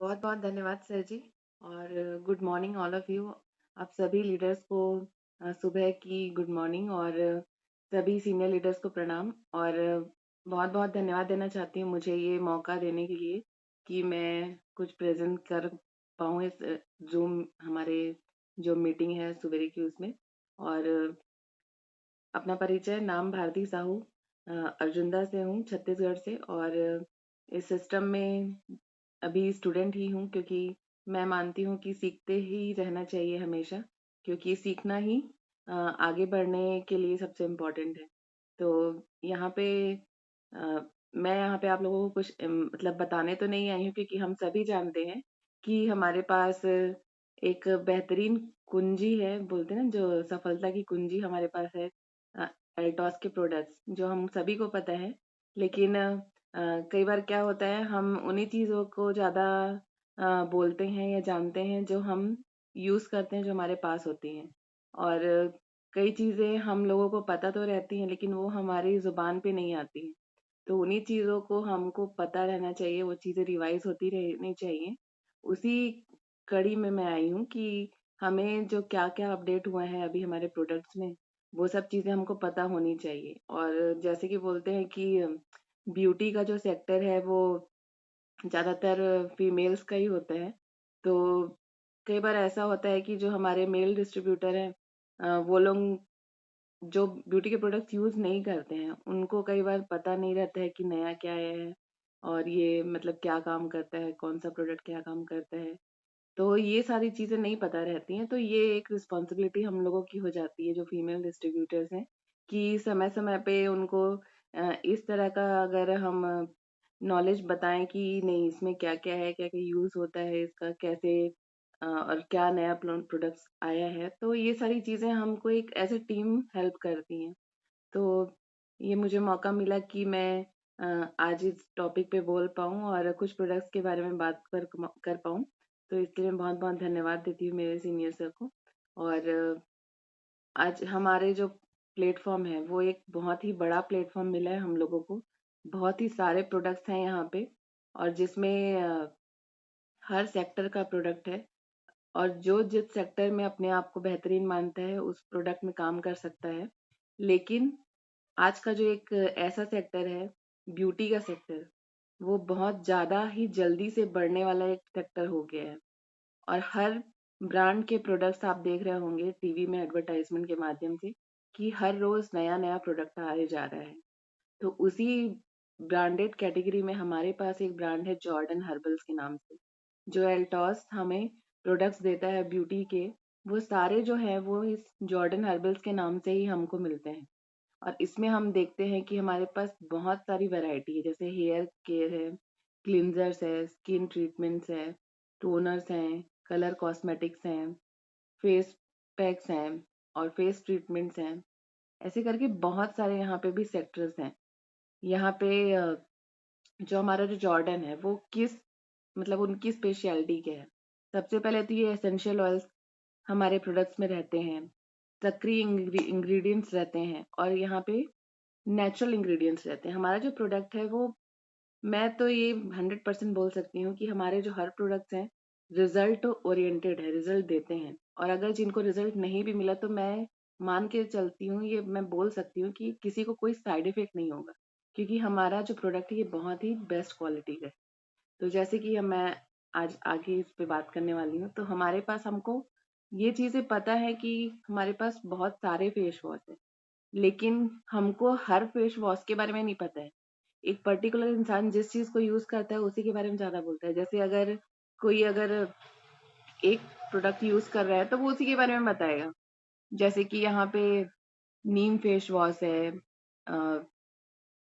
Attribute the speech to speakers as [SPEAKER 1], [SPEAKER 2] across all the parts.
[SPEAKER 1] बहुत-बहुत धन्यवाद सर जी और good morning all of you. आप सभी लीडर्स को सुबह की गुड मॉर्निंग और सभी सीनियर लीडर्स को प्रणाम और बहुत-बहुत धन्यवाद देना चाहती हूँ मुझे ये मौका देने के लिए कि मैं कुछ प्रेज़ेंट कर पाऊँ इस ज़ूम हमारे जो मीटिंग है सवेरे की उसमें। और अपना परिचय नाम भारती साहू अर्जुंदा से हूँ छत्तीसगढ़ से और इस सिस्टम में अभी स्टूडेंट ही हूँ क्योंकि मैं मानती हूँ कि सीखते ही रहना चाहिए हमेशा क्योंकि सीखना ही आगे बढ़ने के लिए सबसे इम्पोर्टेंट है। तो यहाँ पे मैं यहाँ पे आप लोगों को कुछ मतलब बताने तो नहीं आई हूँ क्योंकि हम सभी जानते हैं कि हमारे पास एक बेहतरीन कुंजी है, बोलते हैं ना जो सफलता की कुंजी हमारे पास है अ, एल्टॉस के प्रोडक्ट्स जो हम सभी को पता है। लेकिन कई बार क्या होता है हम उन्हीं चीज़ों को ज़्यादा बोलते हैं या जानते हैं जो हम यूज़ करते हैं जो हमारे पास होती हैं। और कई चीज़ें हम लोगों को पता तो रहती हैं लेकिन वो हमारी ज़ुबान पे नहीं आती हैं। तो उन्हीं चीज़ों को हमको पता रहना चाहिए, वो चीज़ें रिवाइज़ होती रहनी चाहिए। उसी कड़ी में मैं आई हूँ कि हमें जो क्या-क्या अपडेट हुआ है अभी हमारे प्रोडक्ट्स में, वो सब चीज़ें हमको पता होनी चाहिए। और जैसे कि बोलते हैं कि ब्यूटी का जो सेक्टर है वो ज़्यादातर फीमेल्स का ही होता है। तो कई बार ऐसा होता है कि जो हमारे मेल डिस्ट्रीब्यूटर हैं वो लोग जो ब्यूटी के प्रोडक्ट्स यूज़ नहीं करते हैं, उनको कई बार पता नहीं रहता है कि नया क्या आया है और ये मतलब क्या काम करता है, कौन-सा प्रोडक्ट क्या काम करता है। तो ये सारी चीज़ें नहीं पता रहती हैं, तो ये एक रिस्पॉन्सिबिलिटी हम लोगों की हो जाती है जो फीमेल डिस्ट्रीब्यूटर्स हैं, कि समय-समय पे उनको इस तरह का अगर हम नॉलेज बताएँ कि नहीं इसमें क्या-क्या है, क्या-क्या यूज़ होता है इसका, कैसे और क्या नया प्रोडक्ट्स आया है, तो ये सारी चीज़ें हमको एक एज़ अ टीम हेल्प करती हैं। तो ये मुझे मौका मिला कि मैं आज इस टॉपिक पे बोल पाऊँ और कुछ प्रोडक्ट्स के बारे में बात कर पाऊँ। तो इसके लिए बहुत-बहुत धन्यवाद देती हूँ मेरे सीनियर सर को। और आज हमारे जो प्लेटफ़ॉर्म है, वो एक बहुत ही बड़ा प्लेटफ़ॉर्म मिला है हम लोगों को। बहुत ही सारे प्रोडक्ट्स हैं यहाँ पे और जिसमें हर सेक्टर का प्रोडक्ट है और जो जिस सेक्टर में अपने आप को बेहतरीन मानता है, उस प्रोडक्ट में काम कर सकता है। लेकिन आज का जो एक ऐसा सेक्टर है, ब्यूटी का सेक्टर, वो बहुत ज़्यादा ही जल्दी से बढ़ने वाला एक सेक्टर हो गया है और हर ब्रांड के प्रोडक्ट्स आप देख रहे होंगे टीवी में एडवर्टाइज़मेंट के माध्यम से कि हर रोज़ नया-नया प्रोडक्ट आए जा रहा है। तो उसी ब्रांडेड कैटेगरी में हमारे पास एक ब्रांड है जॉर्डन हर्बल्स के नाम से, जो एल्टॉस हमें प्रोडक्ट्स देता है ब्यूटी के, वो सारे जो हैं वो इस जॉर्डन हर्बल्स के नाम से ही हमको मिलते हैं। और इसमें हम देखते हैं कि हमारे पास बहुत सारी वैरायटी है, जैसे हेयर केयर है, क्लींजर्स है, स्किन ट्रीटमेंट्स है, टोनर्स हैं, कलर कॉस्मेटिक्स हैं, फेस पैक्स हैं और फेस ट्रीटमेंट्स हैं। ऐसे करके बहुत सारे यहाँ पे भी सेक्टर्स हैं। यहाँ पे जो हमारा जो जॉर्डन है वो किस मतलब उनकी स्पेशलिटी क्या है? सबसे पहले तो ये एसेंशियल ऑयल्स हमारे प्रोडक्ट्स में रहते हैं, सक्रिय इंग्रीडिएंट्स रहते हैं और यहाँ पे नेचुरल इंग्रीडिएंट्स रहते हैं। हमारा जो प्रोडक्ट है वो मैं तो ये 100% बोल सकती हूँ कि हमारे जो हर प्रोडक्ट्स हैं, रिज़ल्ट ओरिएंटेड है, रिज़ल्ट देते हैं और अगर जिनको रिज़ल्ट नहीं भी मिला तो मैं मान के चलती हूँ, ये मैं बोल सकती हूँ कि किसी को कोई साइड इफ़ेक्ट नहीं होगा, क्योंकि हमारा जो प्रोडक्ट है ये बहुत ही बेस्ट क्वालिटी का है। तो जैसे कि मैं आज आगे इस पे बात करने वाली हूँ, तो हमारे पास हमको ये चीज़ें पता है कि हमारे पास बहुत सारे फेस वॉश हैं, लेकिन हमको हर फेस वॉश के बारे में नहीं पता है। एक पर्टिकुलर इंसान जिस चीज़ को यूज़ करता है उसी के बारे में ज़्यादा बोलता है। जैसे अगर कोई अगर एक प्रोडक्ट यूज़ कर रहा है तो वो उसी के बारे में बताएगा। जैसे कि यहाँ पे नीम फेस वॉश है,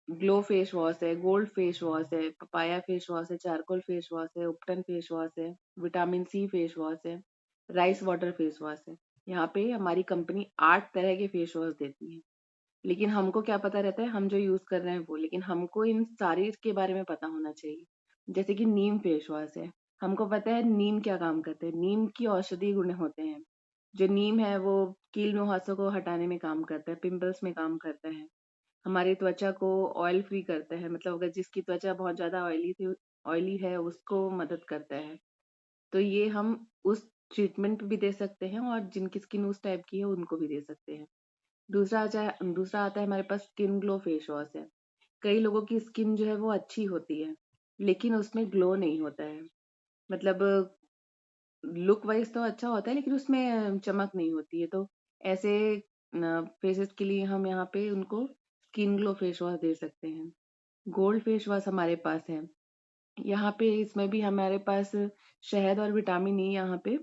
[SPEAKER 1] ग्लो फेस वॉश है, गोल्ड फेस वॉश है, पपाया फेस वॉश है, चारकोल फेस वॉश है, उपटन फेस वॉश है, विटामिन सी फेस वॉश है, राइस वाटर फेस वॉश है। यहाँ पे हमारी कंपनी 8 तरह के फेस वॉश देती है। लेकिन हमको क्या पता रहता है हम जो यूज़ कर रहे हैं वो, लेकिन हमको इन सारी के बारे में पता होना चाहिए। जैसे कि नीम फेस वॉश है, हमको पता है नीम क्या काम करता है, नीम की औषधीय गुण होते हैं। जो नीम है वो कील मुहासों को हटाने में काम करता है, पिंपल्स में काम करता है, हमारी त्वचा को ऑयल फ्री करता है, मतलब अगर जिसकी त्वचा बहुत ज़्यादा ऑयली है उसको मदद करता है। तो ये हम उस ट्रीटमेंट पे भी दे सकते हैं और जिनकी स्किन उस टाइप की है उनको भी दे सकते हैं। दूसरा आता है हमारे पास स्किन ग्लो फेस वॉश है। कई लोगों की स्किन जो है वो अच्छी होती है, लेकिन उसमें ग्लो नहीं होता है। मतलब लुक वाइज़ तो अच्छा होता है लेकिन उसमें चमक नहीं होती है। तो ऐसे फेसेस के लिए हम यहाँ पे उनको स्किन ग्लो फेस वॉश दे सकते हैं। गोल्ड फेस वॉश हमारे पास है। यहाँ पे इसमें भी हमारे पास शहद और विटामिन ई यहाँ पे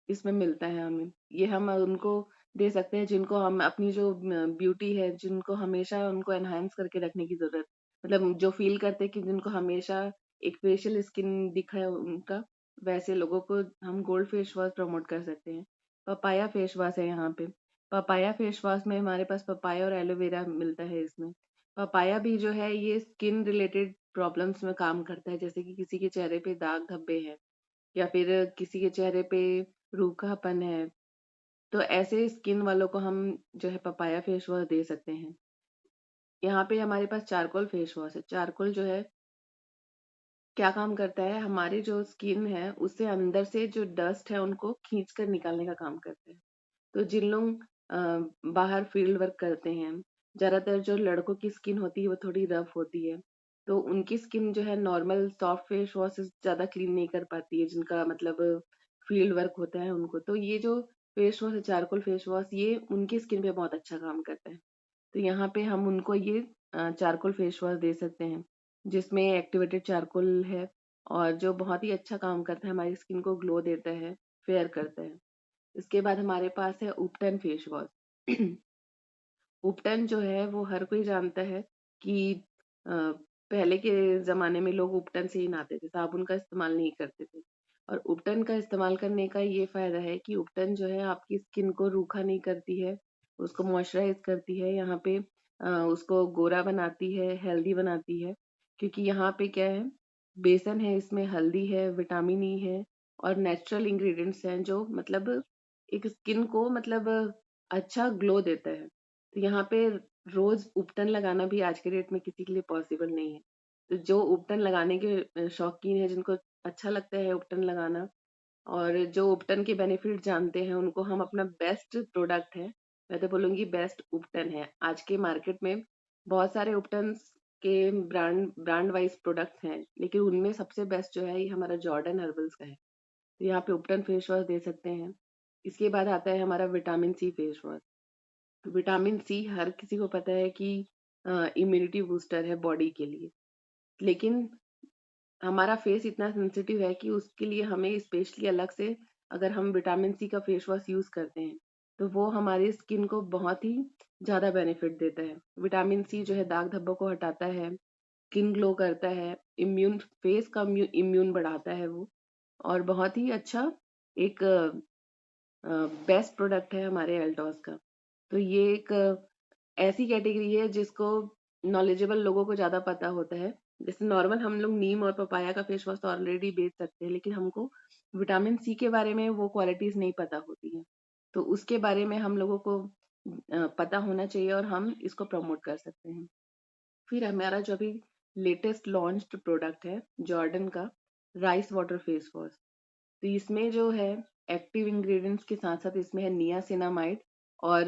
[SPEAKER 1] इसमें मिलता है हमें। ये हम उनको दे सकते हैं जिनको हम अपनी जो ब्यूटी है, जिनको हमेशा उनको एनहांस करके रखने की ज़रूरत, मतलब जो फ़ील करते हैं कि जिनको हमेशा एक फेशियल स्किन दिखे उनका, वैसे लोगों को हम गोल्ड फेस वॉश प्रमोट कर सकते हैं। पपाया फेस वॉश है यहाँ पे। पपाया फेस वॉश में हमारे पास पपाया और एलोवेरा मिलता है इसमें। पपाया भी जो है ये स्किन रिलेटेड प्रॉब्लम्स में काम करता है, जैसे कि किसी के चेहरे पे दाग धब्बे हैं या फिर किसी के चेहरे पे रूखापन है, तो ऐसे स्किन वालों को हम जो है पपाया फेस वॉश दे सकते हैं। यहाँ पे हमारे पास चारकोल फेस वॉश है। चारकोल जो है क्या काम करता है, हमारी जो स्किन है उससे अंदर से जो डस्ट है उनको खींच कर निकालने का काम करता है। तो जिन लोग बाहर फील्ड वर्क करते हैं, ज़्यादातर जो लड़कों की स्किन होती है वो थोड़ी रफ होती है, तो उनकी स्किन जो है नॉर्मल सॉफ्ट फेस वॉश से ज़्यादा क्लीन नहीं कर पाती है, जिनका मतलब फील्ड वर्क होता है उनको। तो ये जो फेस वॉश है चारकोल फेस वॉश, ये उनकी स्किन पे बहुत अच्छा काम करता है। तो यहाँ पे हम उनको ये चारकोल फेस वॉश दे सकते हैं, जिसमें एक्टिवेटेड चारकोल है और जो बहुत ही अच्छा काम करता है, हमारी स्किन को ग्लो देता है, फेयर करता है। इसके बाद हमारे पास है उपटन फेस वॉश। उपटन जो है वो हर कोई जानता है कि अ, पहले के ज़माने में लोग उपटन से ही नहाते थे, साबुन का इस्तेमाल नहीं करते थे। और उपटन का इस्तेमाल करने का ये फ़ायदा है कि उपटन जो है आपकी स्किन को रूखा नहीं करती है, उसको मॉइस्चराइज़ करती है, यहाँ पे उसको गोरा बनाती है, हेल्दी बनाती है। क्योंकि यहाँ पे क्या है, बेसन है, इसमें हल्दी है, विटामिन ई है और नेचुरल इंग्रीडिएंट्स हैं जो मतलब एक स्किन को मतलब अच्छा ग्लो देता है। तो यहाँ पे रोज़ उपटन लगाना भी आज के डेट में किसी के लिए पॉसिबल नहीं है। तो जो उपटन लगाने के शौकीन हैं, जिनको अच्छा लगता है उपटन लगाना और जो उपटन के बेनिफिट जानते हैं, उनको हम अपना बेस्ट प्रोडक्ट है, मैं तो बोलूँगी बेस्ट उपटन है। आज के मार्केट में बहुत सारे उपटन्स के ब्रांड ब्रांड वाइज़ प्रोडक्ट्स हैं, लेकिन उनमें सबसे बेस्ट जो है ये हमारा जॉर्डन हर्बल्स का है। तो यहाँ पे उपटन फेस वॉश दे सकते हैं। इसके बाद आता है हमारा vitamin C face wash. Vitamin C हर किसी को पता है कि इम्यूनिटी बूस्टर है बॉडी के लिए, लेकिन हमारा फेस इतना सेंसिटिव है कि उसके लिए हमें स्पेशली अलग से अगर हम विटामिन सी का फेस वॉश यूज़ करते हैं, तो वो हमारी स्किन को बहुत ही ज़्यादा बेनिफिट देता है। विटामिन सी जो है दाग धब्बों को हटाता है, स्किन ग्लो करता है, इम्यून फेस का इम्यून बढ़ाता है वो और बहुत ही अच्छा एक बेस्ट प्रोडक्ट है हमारे एल्टॉस का। तो ये एक ऐसी कैटेगरी है जिसको नॉलेजेबल लोगों को ज़्यादा पता होता है। जैसे नॉर्मल हम लोग नीम और पपाया का फेस वॉश तो ऑलरेडी बेच सकते हैं, लेकिन हमको विटामिन सी के बारे में वो क्वालिटीज़ नहीं पता होती हैं। तो उसके बारे में हम लोगों को पता होना चाहिए और हम इसको प्रमोट कर सकते हैं। फिर हमारा जो अभी लेटेस्ट लॉन्च्ड प्रोडक्ट है जॉर्डन का राइस वाटर फेस वॉश। तो इसमें जो है एक्टिव इंग्रेडिएंट्स के साथ-साथ इसमें है नियासिनामाइड और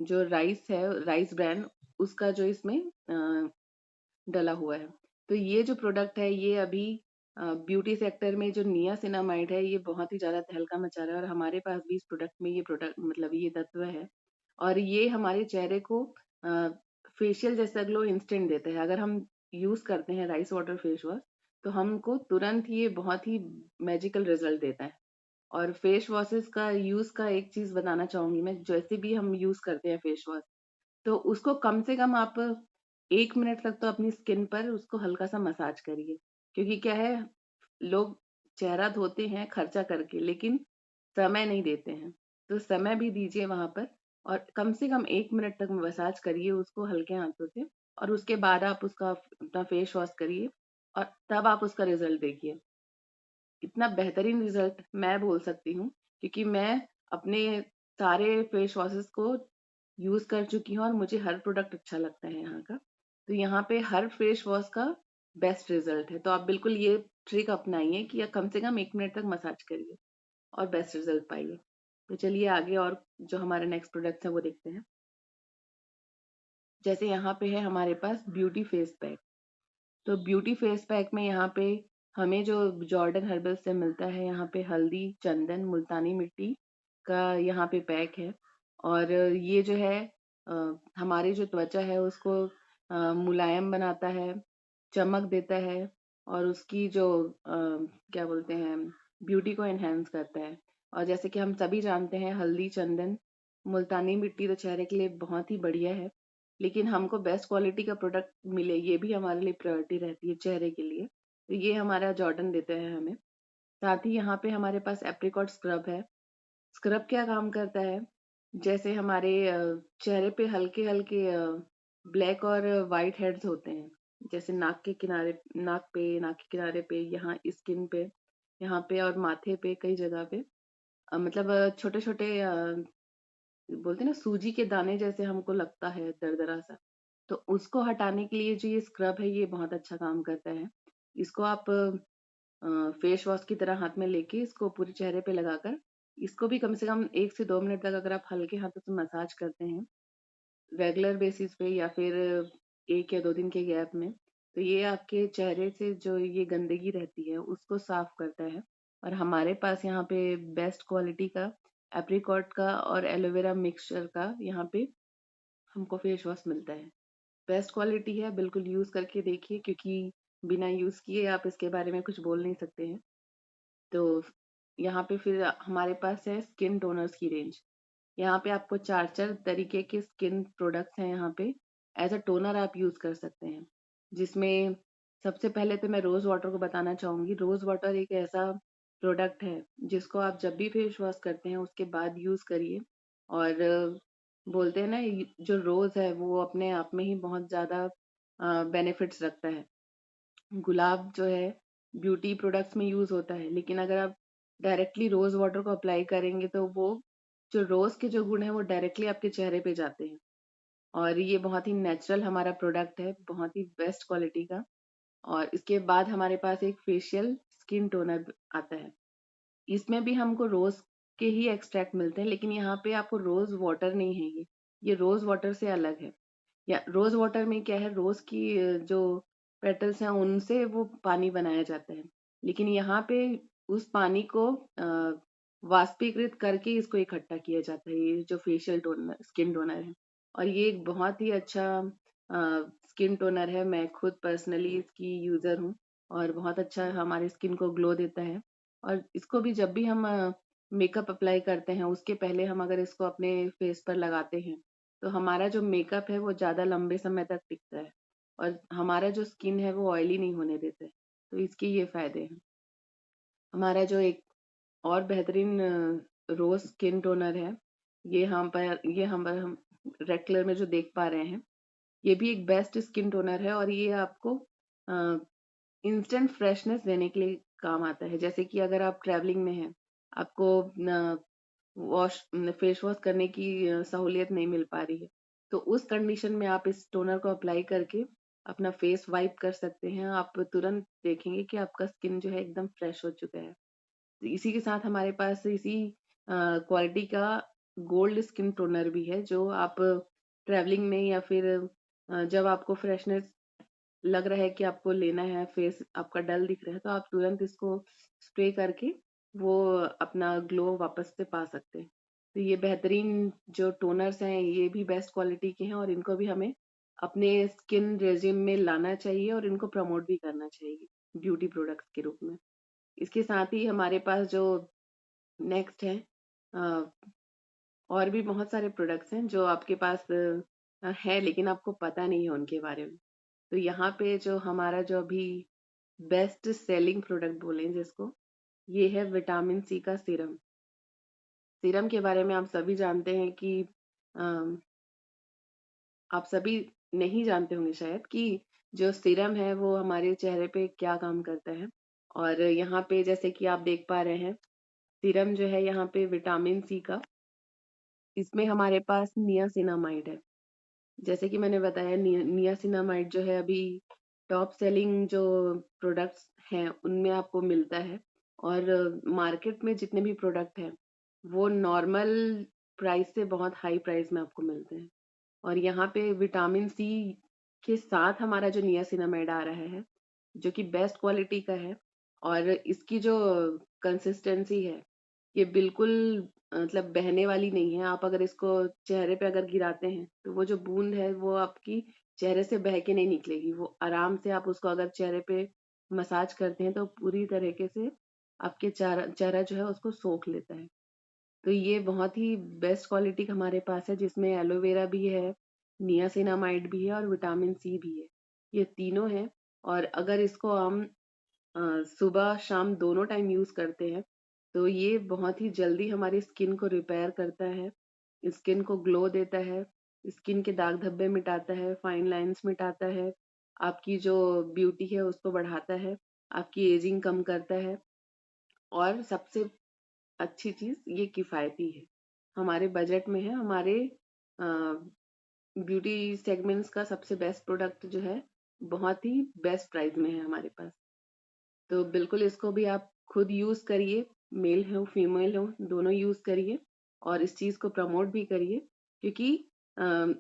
[SPEAKER 1] जो राइस ब्रांड उसका जो इसमें डला हुआ है। तो ये जो प्रोडक्ट है ये अभी ब्यूटी सेक्टर में जो नियासिनामाइड है ये बहुत ही ज़्यादा तहलका मचा रहा है और हमारे पास भी इस प्रोडक्ट में ये प्रोडक्ट मतलब ये तत्व है और ये हमारे चेहरे को अ, फेशियल जैसा ग्लो इंस्टेंट देता है। अगर हम यूज़ करते हैं राइस वाटर फेस वॉश तो हमको तुरंत ही ये बहुत ही मैजिकल रिजल्ट देता है। और फेस वॉशेस का यूज़ का एक चीज़ बताना चाहूँगी मैं, जैसे भी हम यूज़ करते हैं फेस वॉश, तो उसको कम से कम आप 1 मिनट तक तो अपनी स्किन पर उसको हल्का-सा मसाज करिए। क्योंकि क्या है, लोग चेहरा धोते हैं खर्चा करके, लेकिन समय नहीं देते हैं। तो समय भी दीजिए वहाँ पर और कम से कम 1 मिनट तक मसाज करिए उसको हल्के हाथों से और उसके बाद आप उसका अपना फेस वॉश करिए और तब आप उसका रिज़ल्ट देखिए। इतना बेहतरीन रिज़ल्ट मैं बोल सकती हूँ, क्योंकि मैं अपने सारे फेस वॉशेस को यूज़ कर चुकी हूँ और मुझे हर प्रोडक्ट अच्छा लगता है यहाँ का। तो यहाँ पे हर फेस वॉश का बेस्ट रिजल्ट है। तो आप बिल्कुल ये ट्रिक अपनाइए कि या कम से कम 1 मिनट तक मसाज करिए और बेस्ट रिजल्ट पाइए। तो चलिए आगे और जो हमारे नेक्स्ट प्रोडक्ट्स हैं वो देखते हैं। जैसे यहाँ पे है हमारे पास ब्यूटी फेस पैक। तो ब्यूटी फेस पैक में यहाँ पे हमें जो जॉर्डन हर्बल से मिलता है, यहाँ पे हल्दी, चंदन, मुल्तानी मिट्टी का यहाँ पे पैक है। और ये जो है हमारी जो त्वचा है उसको मुलायम बनाता है, चमक देता है और उसकी जो क्या बोलते हैं, ब्यूटी को एनहेंस करता है। और जैसे कि हम सभी जानते हैं, हल्दी, चंदन, मुल्तानी मिट्टी तो चेहरे के लिए बहुत ही बढ़िया है, लेकिन हमको बेस्ट क्वालिटी का प्रोडक्ट मिले ये भी हमारे लिए प्रायोरिटी रहती है चेहरे के लिए। तो ये हमारा जॉर्डन देते हैं हमें। साथ ही यहाँ पे हमारे पास एप्रिकॉट स्क्रब है। स्क्रब क्या काम करता है? जैसे हमारे चेहरे पे हल्के-हल्के ब्लैक और व्हाइट हेड्स होते हैं। जैसे नाक के किनारे, नाक के किनारे पे, यहाँ स्किन पे, यहाँ पे और माथे पे कई जगह पे मतलब छोटे-छोटे बोलते हैं ना सूजी के दाने जैसे हमको लगता है दरदरा सा। तो उसको हटाने के लिए जो ये स्क्रब है ये बहुत अच्छा काम करता है। इसको आप फेस वॉश की तरह हाथ में लेके इसको पूरे चेहरे पे लगाकर इसको भी कम से कम 1 से 2 मिनट तक अगर आप हल्के हाथों से मसाज करते हैं, रेगुलर बेसिस पे या फिर 1 या 2 दिन के गैप में, तो ये आपके चेहरे से जो ये गंदगी रहती है उसको साफ करता है। और हमारे पास यहाँ पे बेस्ट क्वालिटी का एप्रिकॉट का और एलोवेरा मिक्सचर का यहाँ पे हमको फेस वॉश मिलता है। बेस्ट क्वालिटी है, बिल्कुल यूज़ करके देखिए क्योंकि बिना यूज़ किए आप इसके बारे में कुछ बोल नहीं सकते हैं। तो यहाँ पे फिर हमारे पास है स्किन टोनर्स की रेंज। यहाँ पे आपको 4-4 तरीके के स्किन प्रोडक्ट्स हैं यहाँ पे, एज़ अ टोनर आप यूज़ कर सकते हैं। जिसमें सबसे पहले तो मैं रोज़ वाटर को बताना चाहूँगी। रोज़ वाटर एक ऐसा प्रोडक्ट है, जिसको आप जब भी फेस वॉश करते हैं उसके बाद यूज़ करिए। और बोलते हैं ना जो रोज़ है वो अपने आप में ही बहुत ज़्यादा बेनिफिट्स रखता है। गुलाब जो है ब्यूटी प्रोडक्ट्स में यूज़ होता है, लेकिन अगर आप डायरेक्टली रोज़ वाटर को अप्लाई करेंगे तो वो जो रोज़ के जो गुण हैं वो डायरेक्टली आपके चेहरे पे जाते हैं। और ये बहुत ही नेचुरल हमारा प्रोडक्ट है, बहुत ही बेस्ट क्वालिटी का। और इसके बाद हमारे पास एक फेशियल स्किन टोनर आता है। इसमें भी हमको रोज़ के ही एक्सट्रैक्ट मिलते हैं, लेकिन यहाँ पे आपको रोज़ वाटर नहीं है ये। ये रोज़ वाटर से अलग है। या रोज़ वाटर में क्या है, रोज़ की जो पेटल्स हैं उनसे वो पानी बनाया जाता है। लेकिन यहाँ पे उस पानी को वाष्पीकृत करके इसको इकट्ठा किया जाता है, ये जो फेशियल टोनर स्किन टोनर है। और ये एक बहुत ही अच्छा स्किन टोनर है, मैं खुद पर्सनली इसकी यूज़र हूँ और बहुत अच्छा हमारी स्किन को ग्लो देता है। और इसको भी जब भी हम मेकअप अप्लाई करते हैं, उसके पहले हम अगर इसको अपने फेस पर लगाते हैं, तो हमारा जो मेकअप है वो ज़्यादा लंबे समय तक टिकता है और हमारा जो स्किन है वो ऑयली नहीं होने देता है। तो इसके ये फ़ायदे हैं। हमारा जो एक और बेहतरीन रोज़ स्किन टोनर है, ये हम रेड कलर में जो देख पा रहे हैं, ये भी एक बेस्ट स्किन टोनर है और ये आपको अ, इंस्टेंट फ्रेशनेस देने के लिए काम आता है। जैसे कि अगर आप ट्रैवलिंग में हैं, आपको न फेस वॉश करने की सहूलियत नहीं मिल पा रही है, तो उस कंडीशन में आप इस टोनर को अप्लाई करके अपना फेस वाइप कर सकते हैं। आप तुरंत देखेंगे कि आपका स्किन जो है एकदम फ्रेश हो चुका है। तो इसी के साथ हमारे पास इसी क्वालिटी का गोल्ड स्किन टोनर भी है, जो आप ट्रैवलिंग में या फिर जब आपको फ्रेशनेस लग रहा है कि आपको लेना है, फेस आपका डल दिख रहा है, तो आप तुरंत इसको स्प्रे करके वो अपना ग्लो वापस से पा सकते हैं। तो ये बेहतरीन जो टोनर्स हैं, ये भी बेस्ट क्वालिटी के हैं और इनको भी हमें अपने स्किन रेज़िम में लाना चाहिए और इनको प्रमोट भी करना चाहिए, ब्यूटी प्रोडक्ट्स के रूप में। इसके साथ ही हमारे पास जो नेक्स्ट है अ, और भी बहुत सारे प्रोडक्ट्स हैं जो आपके पास है लेकिन आपको पता नहीं है उनके बारे में। तो यहाँ पे जो हमारा जो अभी बेस्ट सेलिंग प्रोडक्ट बोलें जिसको, ये है विटामिन सी का सीरम। सीरम के बारे में आप सभी जानते हैं कि अम, आप सभी नहीं जानते होंगे शायद कि जो सीरम है वो हमारे चेहरे पे क्या काम करता है। और यहाँ पे जैसे कि आप देख पा रहे हैं, सीरम जो है यहाँ पे विटामिन सी का, इसमें हमारे पास नियासिनामाइड है। जैसे कि मैंने बताया नियासिनामाइड जो है अभी टॉप सेलिंग जो प्रोडक्ट्स हैं उनमें आपको मिलता है। और मार्केट में जितने भी प्रोडक्ट हैं वो नॉर्मल प्राइस से बहुत हाई प्राइस में आपको मिलते हैं। और यहाँ पे विटामिन सी के साथ हमारा जो नियासिनामाइड आ रहा है जो कि बेस्ट क्वालिटी का है। और इसकी जो कंसिस्टेंसी है ये बिल्कुल मतलब बहने वाली नहीं है। आप अगर इसको चेहरे पे अगर गिराते हैं तो वो जो बूंद है वो आपकी चेहरे से बह के नहीं निकलेगी। वो आराम से आप उसको अगर चेहरे पे मसाज करते हैं तो पूरी तरीके से आपके चेहरा चेहरा जो है उसको सोख लेता है। तो ये बहुत ही बेस्ट क्वालिटी का हमारे पास है जिसमें एलोवेरा भी है, नियासिनामाइड भी है और विटामिन सी भी है। ये तीनों हैं। और अगर इसको हम सुबह शाम दोनों टाइम यूज करते हैं तो ये बहुत ही जल्दी हमारी स्किन को रिपेयर करता है, स्किन को ग्लो देता है, स्किन के दाग धब्बे मिटाता है, फाइन लाइंस मिटाता है, आपकी जो ब्यूटी है उसको बढ़ाता है, आपकी एजिंग कम करता है। और सबसे अच्छी चीज ये किफायती है, हमारे बजट में है। हमारे ब्यूटी सेगमेंट्स का सबसे बेस्ट प्रोडक्ट जो है बहुत ही बेस्ट प्राइस में है हमारे पास। तो बिल्कुल इसको भी आप खुद यूज करिए, मेल हो फीमेल हो दोनों यूज करिए और इस चीज को प्रमोट भी करिए। क्योंकि अम,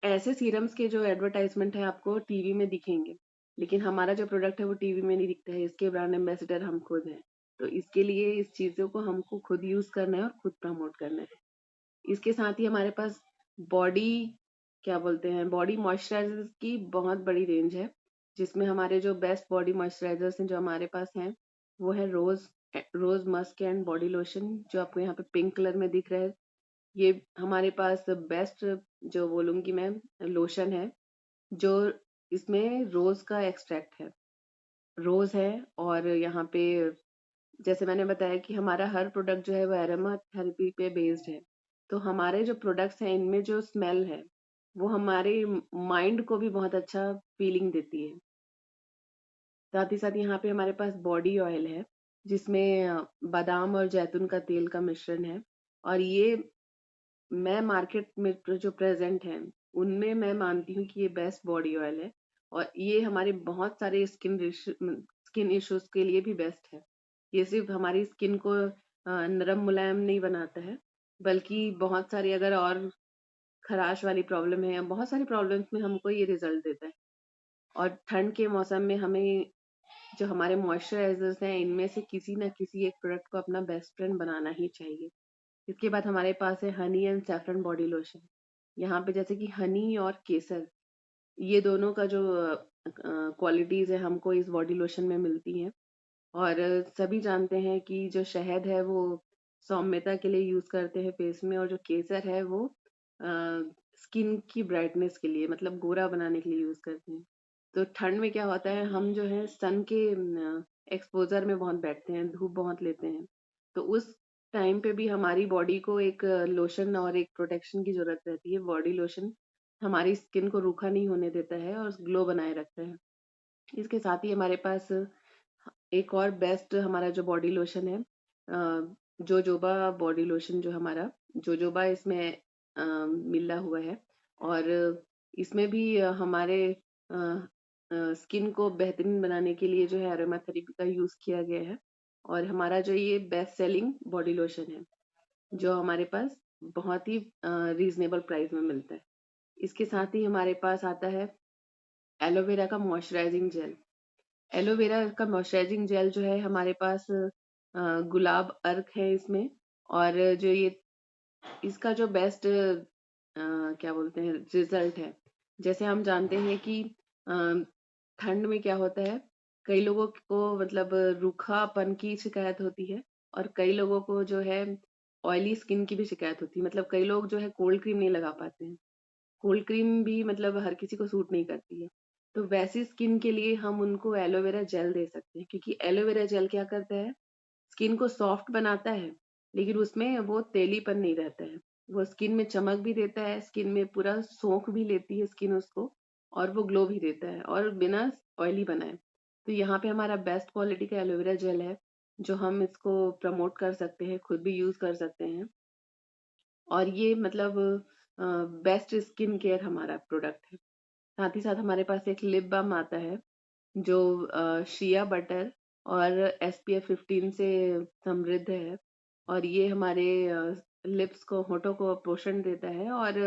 [SPEAKER 1] ऐसे सीरम्स के जो एडवर्टाइजमेंट है आपको टीवी में दिखेंगे लेकिन हमारा जो प्रोडक्ट है वो टीवी में नहीं दिखता है। इसके ब्रांड एम्बेसडर हम खुद हैं। तो इसके लिए इस चीजों को हमको खुद यूज करना है और खुद प्रमोट करना है। इसके साथ ही हमारे पास बॉडी क्या बोलते हैं बॉडी मॉइस्चराइजर्स की बहुत बड़ी रेंज है जिसमें हमारे जो बेस्ट बॉडी मॉइस्चराइजर्स हैं जो हमारे पास हैं वो है रोज मस्क एंड बॉडी लोशन जो आपको यहाँ पे पिंक कलर में दिख रहा है। ये हमारे पास बेस्ट जो बोलूंगी मैं लोशन है जो इसमें रोज का एक्सट्रैक्ट है, रोज है। और यहाँ पे जैसे मैंने बताया कि हमारा हर प्रोडक्ट जो है वो एरोमा थेरेपी पे बेस्ड है। तो हमारे जो प्रोडक्ट्स हैं इनमें जो स्मेल है वो हमारे माइंड को भी बहुत अच्छा फीलिंग देती है। साथ ही साथ यहाँ पे हमारे पास बॉडी ऑयल है जिसमें बादाम और जैतून का तेल का मिश्रण है। और ये मैं मार्केट में जो प्रेजेंट है उनमें मैं मानती हूँ कि ये बेस्ट बॉडी ऑयल है। और ये हमारे बहुत सारे स्किन इश्यूज के लिए भी बेस्ट है। ये सिर्फ हमारी स्किन को नरम मुलायम नहीं बनाता है बल्कि बहुत सारी अगर और खराश वाली प्रॉब्लम है या बहुत सारी प्रॉब्लम्स में हमको ये रिजल्ट देता है। और ठंड के मौसम में हमें जो हमारे मॉइस्चराइजर्स हैं इनमें से किसी ना किसी एक प्रोडक्ट को अपना बेस्ट फ्रेंड बनाना ही चाहिए। इसके बाद हमारे पास है honey and saffron body lotion. यहाँ पे जैसे कि हनी और केसर ये दोनों का जो क्वालिटीज है हमको इस बॉडी लोशन में मिलती हैं। और सभी जानते हैं कि जो शहद है वो सौम्यता के लिए यूज करते हैं फेस में और जो केसर है वो स्किन की ब्राइटनेस के लिए मतलब गोरा बनाने के लिए यूज करते हैं। तो ठंड में क्या होता है हम जो है सन के एक्सपोजर में बहुत बैठते हैं, धूप बहुत लेते हैं। तो उस टाइम पे भी हमारी बॉडी को एक लोशन और एक प्रोटेक्शन की जरूरत रहती है। बॉडी लोशन हमारी स्किन को रूखा नहीं होने देता है और ग्लो बनाए रखता है। इसके साथ ही हमारे पास एक और बेस्ट हमारा जो बॉडी लोशन है जोजोबा बॉडी लोशन जो हमारा जोजोबा इसमें मिला हुआ है। और इसमें भी हमारे स्किन को बेहतरीन बनाने के लिए जो है अरोमा थेरेपी का यूज किया गया है। और हमारा जो ये बेस्ट सेलिंग बॉडी लोशन है जो हमारे पास बहुत ही रीजनेबल प्राइस में मिलता है। इसके साथ ही हमारे पास आता है एलोवेरा का मॉइस्चराइजिंग जेल। एलोवेरा का मॉइस्चराइजिंग जेल जो है हमारे पास गुलाब अर्क है इसमें। और जो ये इसका जो बेस्ट क्या बोलते हैं रिजल्ट है जैसे हम जानते हैं कि अ, ठंड में क्या होता है कई लोगों को मतलब रूखापन की शिकायत होती है और कई लोगों को जो है ऑयली स्किन की भी शिकायत होती है। मतलब कई लोग जो है कोल्ड क्रीम नहीं लगा पाते हैं। कोल्ड क्रीम भी मतलब हर किसी को सूट नहीं करती है। तो वैसी स्किन के लिए हम उनको एलोवेरा जेल दे सकते हैं क्योंकि एलोवेरा जेल क्या करता है स्किन को सॉफ्ट बनाता है लेकिन उसमें वो तेलीपन नहीं रहता है। वो स्किन में चमक भी देता है, स्किन में पूरा सोख भी लेती है स्किन उसको और वो ग्लो भी देता है और बिना ऑयली बनाए। तो यहाँ पे हमारा बेस्ट क्वालिटी का एलोवेरा जेल है जो हम इसको प्रमोट कर सकते हैं, खुद भी यूज कर सकते हैं। और ये मतलब बेस्ट स्किन केयर हमारा प्रोडक्ट है। साथ ही साथ हमारे पास एक लिप बाम आता है जो शिया बटर और SPF 15 से समृद्ध है, और ये हमारे लिप्स को, होठों को पोषण देता है। और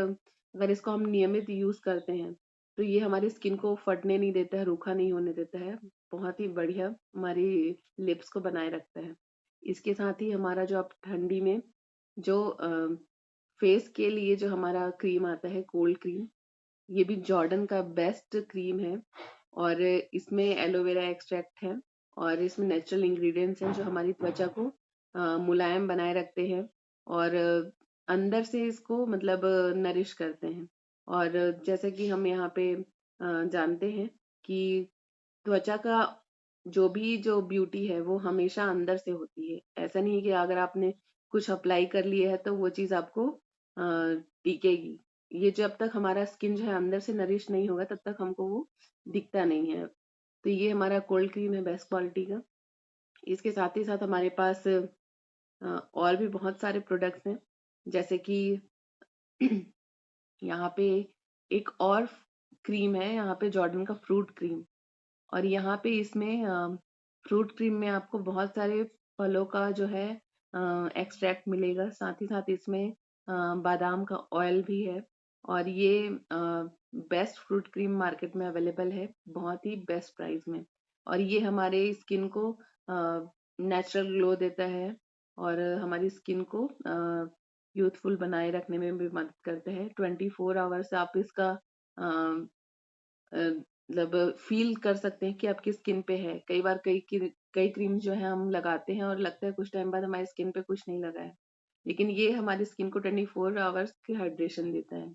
[SPEAKER 1] अगर इसको हम नियमित यूज करते हैं तो ये हमारी स्किन को फटने नहीं देता है, रूखा नहीं होने देता है, बहुत ही बढ़िया हमारी लिप्स को बनाए रखता है। इसके साथ ही हमारा जो अब ठंडी में जो फेस के लिए जो हमारा क्रीम आता है, कोल्ड क्रीम, ये भी जॉर्डन का बेस्ट क्रीम है। और इसमें एलोवेरा एक्सट्रैक्ट है, और इसमें नेचुरल इंग्रेडिएंट्स हैं जो हमारी त्वचा को मुलायम बनाए रखते हैं, और अंदर से इसको मतलब नरिश करते हैं। और जैसे कि हम यहाँ पे जानते हैं कि त्वचा का जो ब्यूटी है वो हमेशा अंदर से होती है। ऐसा नहीं है कि अगर आपने कुछ अप्लाई कर लिया है तो वो चीज आपको टिकेगी। ये जब तक हमारा स्किन जो है अंदर से नरिश नहीं होगा तब तक हमको वो दिखता नहीं है। तो ये हमारा कोल्ड क्रीम है बेस्ट क्वालिटी का। इसके साथ ही साथ हमारे पास और भी बहुत सारे प्रोडक्ट्स हैं, जैसे कि यहाँ पे एक और क्रीम है, यहाँ पे जॉर्डन का फ्रूट क्रीम। और यहाँ पे इसमें फ्रूट क्रीम में आपको बहुत सारे फलों का जो है एक्सट्रैक्ट मिलेगा। साथ ही साथ इसमें बादाम का ऑयल भी है। और ये बेस्ट फ्रूट क्रीम मार्केट में अवेलेबल है, बहुत ही बेस्ट प्राइस में। और ये हमारे स्किन को नेचुरल ग्लो देता है, और हमारी स्किन को यूथफुल बनाए रखने में भी मदद करता है। 24 आवर्स आप इसका मतलब फील कर सकते हैं कि आपकी स्किन पे है। कई बार कई क्रीम जो है हम लगाते हैं और लगता है कुछ टाइम बाद हमारी स्किन पे कुछ नहीं लगा है, लेकिन ये हमारी स्किन को 24 आवर्स की हाइड्रेशन देता है।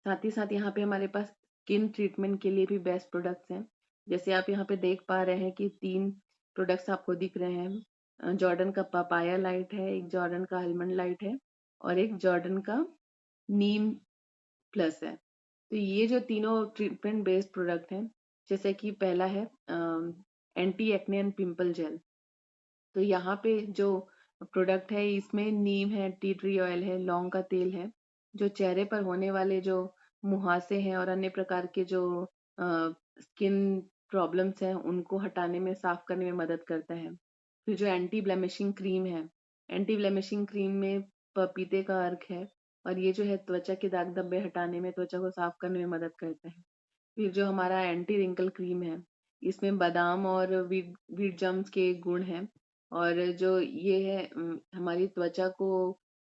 [SPEAKER 1] साथ ही साथ यहाँ पे हमारे पास स्किन ट्रीटमेंट के लिए भी बेस्ट प्रोडक्ट्स हैं। जैसे आप यहाँ पे देख पा रहे हैं कि 3 प्रोडक्ट्स आपको दिख रहे हैं। जॉर्डन का पपाया लाइट है, एक जॉर्डन का आलमंड लाइट है, और एक जॉर्डन का नीम प्लस है। तो ये जो तीनों ट्रीटमेंट बेस्ड प्रोडक्ट हैं, जैसे कि पहला है anti acne and pimple gel. तो यहाँ पे जो प्रोडक्ट है इसमें नीम है, टी ट्री ऑयल है, लौंग का तेल है, जो चेहरे पर होने वाले जो मुहासे हैं और अन्य प्रकार के जो स्किन प्रॉब्लम्स हैं उनको हटाने में, साफ करने में मदद करता है। फिर जो एंटी ब्लेमिशिंग क्रीम है, एंटी ब्लेमिशिंग क्रीम में पपीते का अर्क है, और ये जो है त्वचा के दाग धब्बे हटाने में, त्वचा को साफ करने में मदद करता है। फिर जो हमारा एंटी रिंकल क्रीम है, इसमें बादाम और वीट जम्स के गुण हैं। और जो ये है हमारी त्वचा को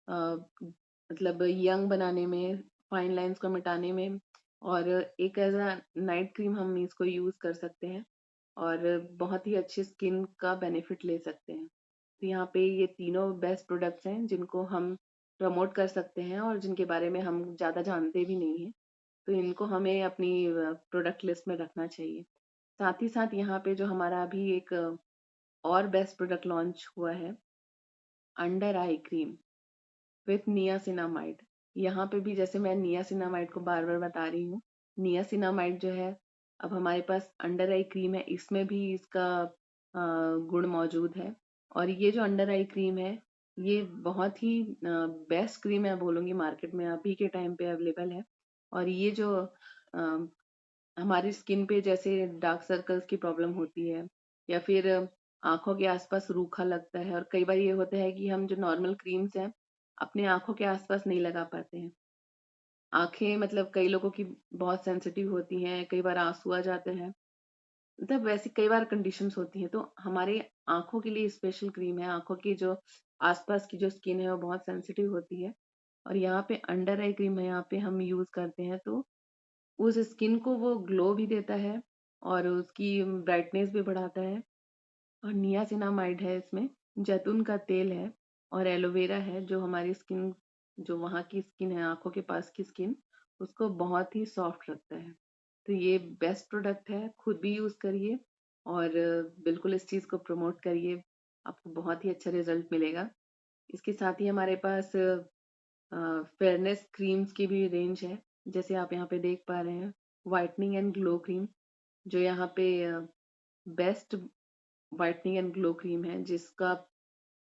[SPEAKER 1] मतलब यंग बनाने में, फाइन लाइंस को मिटाने में, और एक एज अ नाइट क्रीम हम इसको यूज कर सकते हैं, और बहुत ही अच्छी स्किन का बेनिफिट ले सकते हैं। तो यहाँ पे ये तीनों बेस्ट प्रोडक्ट्स हैं जिनको हम प्रमोट कर सकते हैं और जिनके बारे में हम ज़्यादा जानते भी नहीं हैं। तो इनको हमें अपनी प्रोडक्ट लिस्ट में रखना चाहिए। साथ ही साथ यहाँ पे जो हमारा अभी एक और बेस्ट प्रोडक्ट लॉन्च हुआ है, under eye cream with niacinamide. यहाँ पे भी जैसे मैं नियासिनामाइड को बार बार बता रही हूँ, नियासिनामाइड जो है अब हमारे पास अंडर आई क्रीम है, इसमें भी इसका गुण मौजूद है। और ये जो अंडर आई क्रीम है, ये बहुत ही बेस्ट क्रीम है बोलूंगी, मार्केट में अभी के टाइम पे अवेलेबल है। और ये जो हमारी स्किन पे जैसे डार्क सर्कल्स की प्रॉब्लम होती है, या फिर आंखों के आसपास रूखा लगता है, और कई बार ये होता है कि हम जो नॉर्मल क्रीम्स हैं अपने आंखों के आसपास नहीं लगा पाते हैं। आंखें मतलब कई लोगों की बहुत सेंसिटिव होती हैं, कई बार आंसू आ जाते हैं, मतलब वैसी कई बार कंडीशंस होती हैं। तो हमारे आंखों के लिए स्पेशल क्रीम है। आंखों की जो आसपास की जो स्किन है वो बहुत सेंसिटिव होती है, और यहाँ पे अंडर आई क्रीम है, यहाँ पे हम यूज करते हैं तो उस स्किन को वो ग्लो भी देता है, और उसकी ब्राइटनेस भी बढ़ाता है। और नियासिनामाइड है इसमें, जैतून का तेल है, और एलोवेरा है, जो हमारी स्किन, जो वहाँ की स्किन है, आंखों के पास की स्किन, उसको बहुत ही सॉफ्ट रखता है। तो ये बेस्ट प्रोडक्ट है, खुद भी यूज करिए, और बिल्कुल इस चीज को प्रमोट करिए, आपको बहुत ही अच्छा रिजल्ट मिलेगा। इसके साथ ही हमारे पास फेयरनेस क्रीम्स की भी रेंज है। जैसे आप यहाँ पे देख पा रहे हैं, वाइटनिंग एंड ग्लो क्रीम, जो यहाँ पे best whitening and glow cream है, जिसका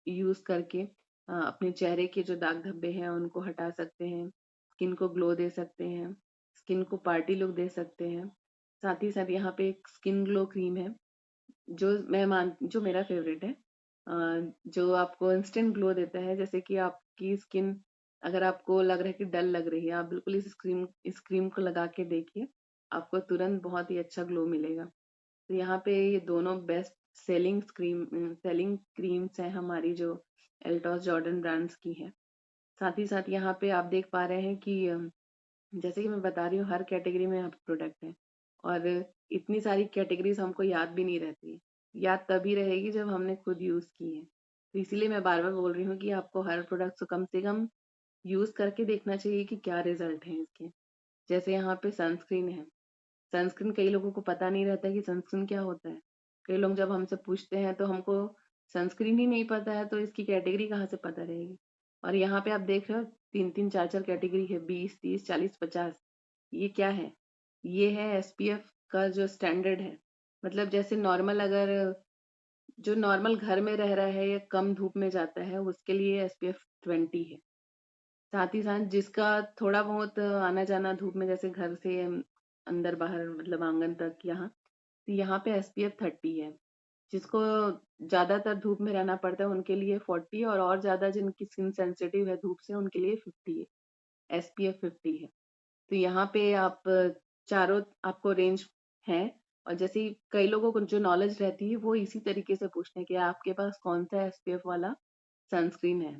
[SPEAKER 1] यूज करके अपने चेहरे के जो दाग धब्बे हैं उनको हटा सकते हैं, स्किन को ग्लो दे सकते हैं, स्किन को पार्टी लुक दे सकते हैं। साथ ही साथ यहाँ पे एक स्किन ग्लो क्रीम है, जो मेरा फ़ेवरेट है। जो आपको इंस्टेंट ग्लो देता है, जैसे कि आपकी स्किन अगर आपको लग रहा है कि डल लग रही है, आप बिल्कुल इस क्रीम को लगा के देखिए, आपको तुरंत बहुत ही अच्छा ग्लो मिलेगा। तो यहाँ पे ये दोनों बेस्ट सेलिंग क्रीम्स हैं हमारी, जो एल्टॉस जॉर्डन ब्रांड्स की हैं। साथ ही साथ यहाँ पे आप देख पा रहे हैं कि जैसे कि मैं बता रही हूँ, हर कैटेगरी में यहाँ पे प्रोडक्ट है, और इतनी सारी कैटेगरीज हमको याद भी नहीं रहती है। याद तभी रहेगी जब हमने खुद यूज की है। तो इसीलिए मैं बार बार बोल रही हूँ कि आपको हर प्रोडक्ट को कम से कम यूज करके देखना चाहिए कि क्या रिजल्ट है इसके। जैसे यहाँ पे सनस्क्रीन है। सनस्क्रीन कई लोगों को पता नहीं रहता है कि सनस्क्रीन क्या होता है। कई लोग जब हमसे पूछते हैं तो हमको सनस्क्रीन ही नहीं पता है, तो इसकी कैटेगरी कहाँ से पता रहेगी। और यहाँ पे आप देख रहे हो, 3-3 4-4 कैटेगरी है, 20, 30, 40, 50। ये क्या है? ये है एसपीएफ का जो स्टैंडर्ड है। मतलब जैसे जो नॉर्मल घर में रह रहा है या कम धूप में जाता है, उसके लिए एसपीएफ 20 है। साथ ही साथ जिसका थोड़ा बहुत आना जाना धूप में, जैसे घर से अंदर बाहर मतलब आंगन तक, तो यहाँ पे एसपीएफ 30 है। जिसको ज्यादातर धूप में रहना पड़ता है उनके लिए 40, और ज्यादा जिनकी स्किन सेंसिटिव है धूप से, उनके लिए 50 है। एसपीएफ 50 है। तो यहाँ पे आप चारों आपको रेंज है। और जैसे ही कई लोगों को जो नॉलेज रहती है, वो इसी तरीके से पूछते हैं कि आपके पास कौन सा एसपीएफ वाला सनस्क्रीन है।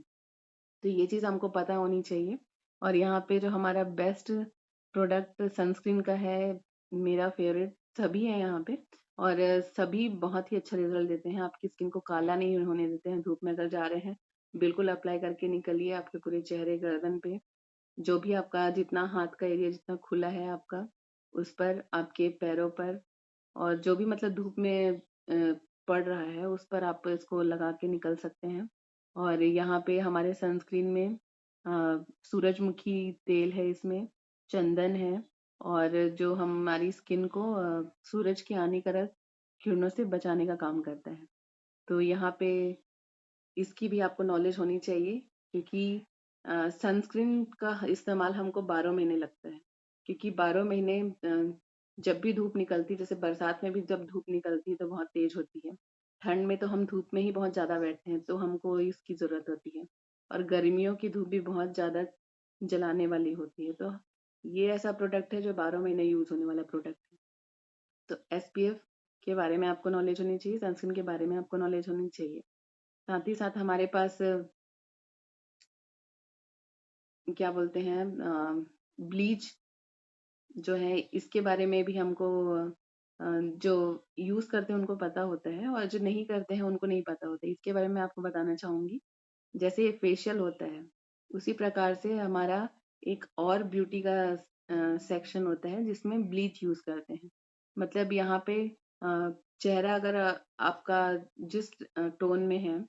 [SPEAKER 1] तो ये चीज़ हमको पता होनी चाहिए। और यहाँ पे जो हमारा बेस्ट प्रोडक्ट सनस्क्रीन का है, मेरा फेवरेट सभी है यहाँ पे। और सभी बहुत ही अच्छा रिजल्ट देते हैं, आपकी स्किन को काला नहीं होने देते हैं। धूप में अगर जा रहे हैं, बिल्कुल अप्लाई करके निकलिए, आपके पूरे चेहरे गर्दन पे, जो भी आपका जितना हाथ का एरिया जितना खुला है आपका, उस पर, आपके पैरों पर, और जो भी मतलब धूप में पड़ रहा है उस पर आप इसको लगा के निकल सकते हैं। और यहाँ पे हमारे सनस्क्रीन में सूरजमुखी तेल है, इसमें चंदन है, और जो हमारी स्किन को सूरज की हानिकारक किरणों से बचाने का काम करता है। तो यहाँ पे इसकी भी आपको नॉलेज होनी चाहिए, क्योंकि सनस्क्रीन का इस्तेमाल हमको 12 महीने लगता है। क्योंकि 12 महीने जब भी धूप निकलती, जैसे बरसात में भी जब धूप निकलती है तो बहुत तेज होती है। ठंड में तो हम धूप में ही बहुत ज़्यादा बैठते हैं, तो हमको इसकी ज़रूरत होती है। और गर्मियों की धूप भी बहुत ज़्यादा जलाने वाली होती है। तो ये ऐसा प्रोडक्ट है जो 12 महीने यूज़ होने वाला प्रोडक्ट है। तो एसपीएफ के बारे में आपको नॉलेज होनी चाहिए, सनस्क्रीन के बारे में आपको नॉलेज होनी चाहिए। साथ ही साथ हमारे पास क्या बोलते हैं, ब्लीच जो है, इसके बारे में भी हमको जो यूज करते हैं उनको पता होता है, और जो नहीं करते हैं उनको नहीं पता होता है। इसके बारे में आपको बताना चाहूंगी। जैसे फेशियल होता है, उसी प्रकार से हमारा एक और ब्यूटी का सेक्शन होता है जिसमें ब्लीच यूज करते हैं। मतलब यहाँ पे चेहरा अगर आपका जिस टोन में है,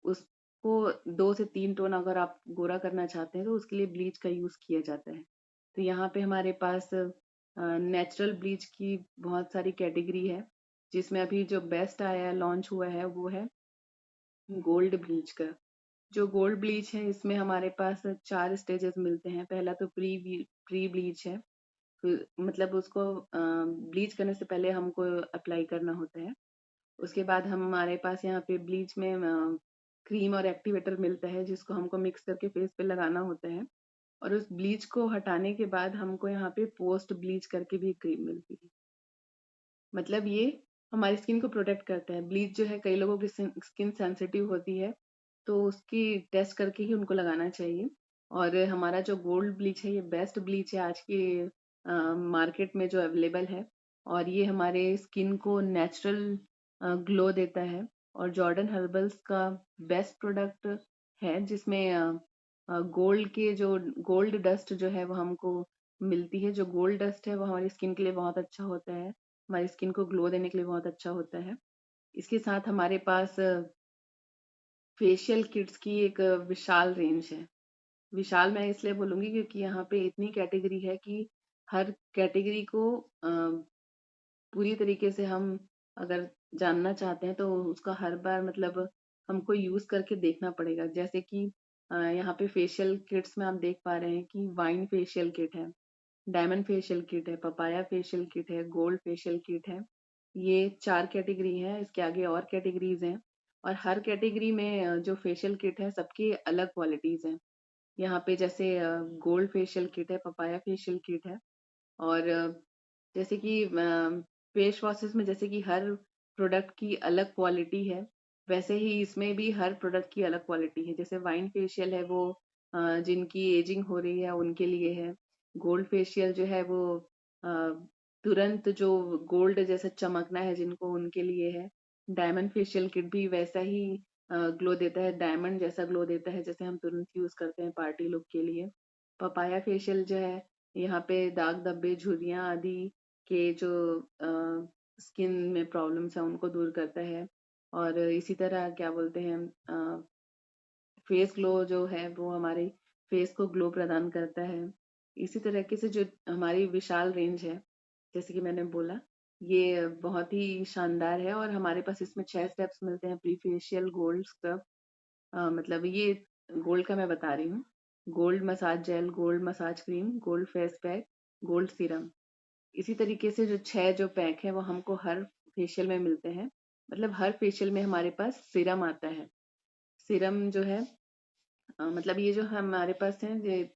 [SPEAKER 1] उसको 2 से 3 टोन अगर आप गोरा करना चाहते हैं, तो उसके लिए ब्लीच का यूज किया जाता है। तो यहाँ पे हमारे पास नेचुरल ब्लीच की बहुत सारी कैटेगरी है, जिसमें अभी जो बेस्ट आया लॉन्च हुआ है वो है गोल्ड ब्लीच का। जो गोल्ड ब्लीच है, इसमें हमारे पास 4 स्टेजेस मिलते हैं। पहला तो प्री ब्लीच है। मतलब उसको ब्लीच करने से पहले हमको अप्लाई करना होता है। उसके बाद हमारे पास यहाँ पे ब्लीच में क्रीम और एक्टिवेटर मिलता है, जिसको हमको मिक्स करके फेस पे लगाना होता है। और उस ब्लीच को हटाने के बाद हमको यहाँ पे पोस्ट ब्लीच करके भी क्रीम मिलती है। मतलब ये हमारी स्किन को प्रोटेक्ट करता है। ब्लीच जो है, कई लोगों की स्किन सेंसिटिव होती है, तो उसकी टेस्ट करके ही उनको लगाना चाहिए। और हमारा जो गोल्ड ब्लीच है, ये बेस्ट ब्लीच है आज की मार्केट में जो अवेलेबल है। और ये हमारे स्किन को नेचुरल ग्लो देता है। और जॉर्डन हर्बल्स का बेस्ट प्रोडक्ट है, जिसमें गोल्ड डस्ट जो है वो हमको मिलती है। जो गोल्ड डस्ट है वो हमारी स्किन के लिए बहुत अच्छा होता है, हमारी स्किन को ग्लो देने के लिए बहुत अच्छा होता है। इसके साथ हमारे पास फेशियल किट्स की एक विशाल रेंज है। विशाल मैं इसलिए बोलूंगी क्योंकि यहाँ पे इतनी कैटेगरी है कि हर कैटेगरी को पूरी तरीके से हम अगर जानना चाहते हैं, तो उसका हर बार मतलब हमको यूज करके देखना पड़ेगा। जैसे कि यहाँ पे फेशियल किट्स में आप देख पा रहे हैं कि वाइन फेशियल किट है, डायमंड फेशियल किट है, पपाया फेशियल किट है, गोल्ड फेशियल किट है। ये 4 कैटेगरी है, इसके आगे और कैटेगरीज़ हैं और हर कैटेगरी में जो फेशियल किट है सबकी अलग क्वालिटीज़ हैं। यहाँ पे जैसे गोल्ड फेशियल किट है, पपाया फेशियल किट है और जैसे कि फेस वॉशेस में जैसे कि हर प्रोडक्ट की अलग क्वालिटी है, वैसे ही इसमें भी हर प्रोडक्ट की अलग क्वालिटी है। जैसे वाइन फेशियल है वो जिनकी एजिंग हो रही है उनके लिए है। गोल्ड फेशियल जो है वो अ, तुरंत जो गोल्ड जैसा चमकना है जिनको उनके लिए है। डायमंड फेशियल किट भी वैसा ही ग्लो देता है, डायमंड जैसा ग्लो देता है जैसे हम तुरंत यूज़ करते हैं पार्टी लुक के लिए। पपाया फेशियल जो है यहाँ पे दाग धब्बे झुर्रियाँ आदि के जो स्किन में प्रॉब्लम्स हैं उनको दूर करता है और इसी तरह क्या बोलते हैं फेस ग्लो जो है वो हमारे फेस को ग्लो प्रदान करता है। इसी तरीके से जो हमारी विशाल रेंज है, जैसे कि मैंने बोला, ये बहुत ही शानदार है और हमारे पास इसमें 6 स्टेप्स मिलते हैं प्री फेशियल, गोल्ड स्क्रब मतलब ये गोल्ड का मैं बता रही हूँ। Gold massage gel, gold massage cream, gold face pack, gold serum. इसी तरीके से जो 6 जो पैक हैं वो हमको हर फेशियल में मिलते हैं। मतलब हर फेशियल में हमारे पास सीरम आता है। सीरम जो है मतलब ये जो हमारे पास हैं ये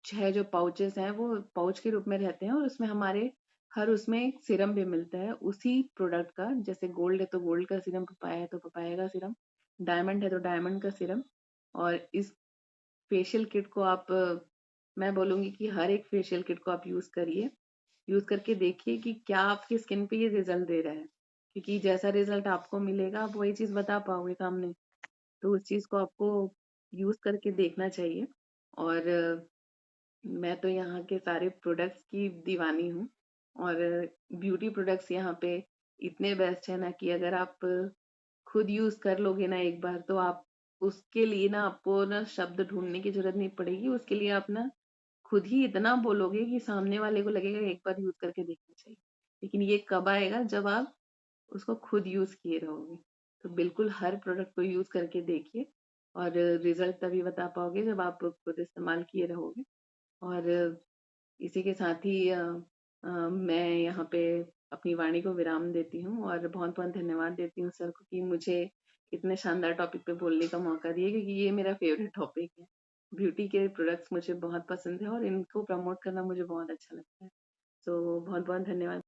[SPEAKER 1] 6 जो पाउचेस हैं वो पाउच के रूप में रहते हैं और उसमें हमारे हर उसमें एक सीरम भी मिलता है उसी प्रोडक्ट का। जैसे गोल्ड है तो गोल्ड का सीरम, पपाया है तो पपाया का सीरम, डायमंड है तो डायमंड का सीरम और इस फेशियल किट को आप मैं बोलूँगी कि हर एक फेशियल किट को आप यूज़ करिए। यूज़ करके देखिए कि क्या आपकी स्किन पे ये रिज़ल्ट दे रहा है। क्योंकि जैसा रिज़ल्ट आपको मिलेगा आप वही चीज़ बता पाओगे सामने। तो उस चीज़ को आपको यूज़ करके देखना चाहिए और मैं तो यहाँ के सारे प्रोडक्ट्स की दीवानी हूँ और ब्यूटी प्रोडक्ट्स यहाँ पे इतने बेस्ट है ना कि अगर आप खुद यूज़ कर लोगे ना एक बार तो आप उसके लिए ना आपको ना शब्द ढूँढने की ज़रूरत नहीं पड़ेगी। उसके लिए आप ना खुद ही इतना बोलोगे कि सामने वाले को लगेगा एक बार यूज़ करके देखना चाहिए। लेकिन ये कब आएगा जब आप उसको खुद यूज़ किए रहोगे। तो बिल्कुल हर प्रोडक्ट को यूज़ करके देखिए और रिज़ल्ट तभी बता पाओगे जब आप खुद इस्तेमाल किए रहोगे। और इसी के साथ ही मैं यहाँ पे अपनी वाणी को विराम देती हूँ और बहुत-बहुत धन्यवाद देती हूँ सर को कि मुझे इतने शानदार टॉपिक पे बोलने का मौका दिए क्योंकि ये मेरा फ़ेवरेट टॉपिक है। ब्यूटी के प्रोडक्ट्स मुझे बहुत पसंद है और इनको प्रमोट करना मुझे बहुत अच्छा लगता है। तो बहुत-बहुत धन्यवाद।